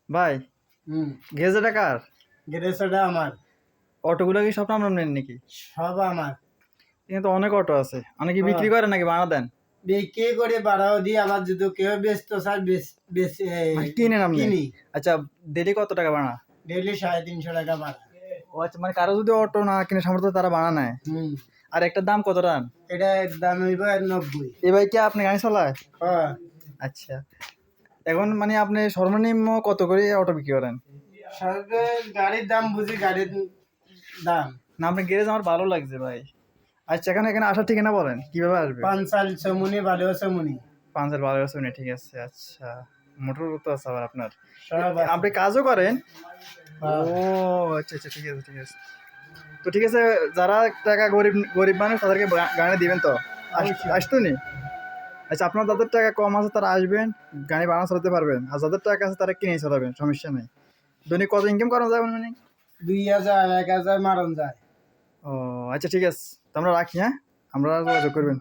ভাই হুম গ্যারেজ এটা কার? গ্যারেজটা আমার, অটোগুলো কি সব আপনার নেন নাকি? সব আমার। এখানে তো অনেক অটো আছে, অনেকে হ্যাঁ, বিক্রি করেন নাকি ভাড়া দেন? বিক্রি করে ভাড়াও দিই, আবার যদি কেউ ব্যস্ত চায় মানে কিনেন আপনি? কিনি। আচ্ছা, ডেলি কত টাকা ভাড়া? ডেইলি 350 টাকা ভাড়া। ও আচ্ছা, মানে কারো যদি অটো না কিনে সামর্থ্য তারা ভাড়া নেয়। হুম আর একটার দাম কত টাকা? এটা দাম হইব 90। এ ভাই কি আপনি গাড়ি চালায়? হ্যাঁ, আচ্ছা, এখন মানে আপনি সর্বনিম্ন কত করে অটো বিক্রি করেন? সরকার গাড়ির দাম বুঝি, গাড়ির দাম না, আপনার গ্যারেজ আমার ভালো লাগছে ভাই। আচ্ছা, এখানে এখানে আসার ঠিকানা বলেন, কিভাবে আসবে? 45 মুনি, ভালো মুনি, 5 আর 12 ঠিক আছে। আচ্ছা, মোটর তো আছে আবার আপনার। সব আছে। আপনি কাজও করেন? ও হ্যাঁ, আচ্ছা আচ্ছা, ঠিক আছে ঠিক আছে। তো ঠিক আছে, যারা টাকা গরিব গরিব মানুষ তাদেরকে গাড়ি দিবেন তো? অবশ্যই। আসতো নি? আচ্ছা, আপনার যাদের টাকা কম আছে তারা আসবেন, গাড়ি ভাড়া চালাতে পারবেন, আর যাদের টাকা আছে তারা কিনে চালাবেন, সমস্যা নেই। দৈনিক কত ইনকাম করা যাবে মানে? 2000 1000 মারণ যায়। ও আচ্ছা, ঠিক আছে, তো আমরা রাখি, হ্যাঁ, আমরা যোগাযোগ করবেন।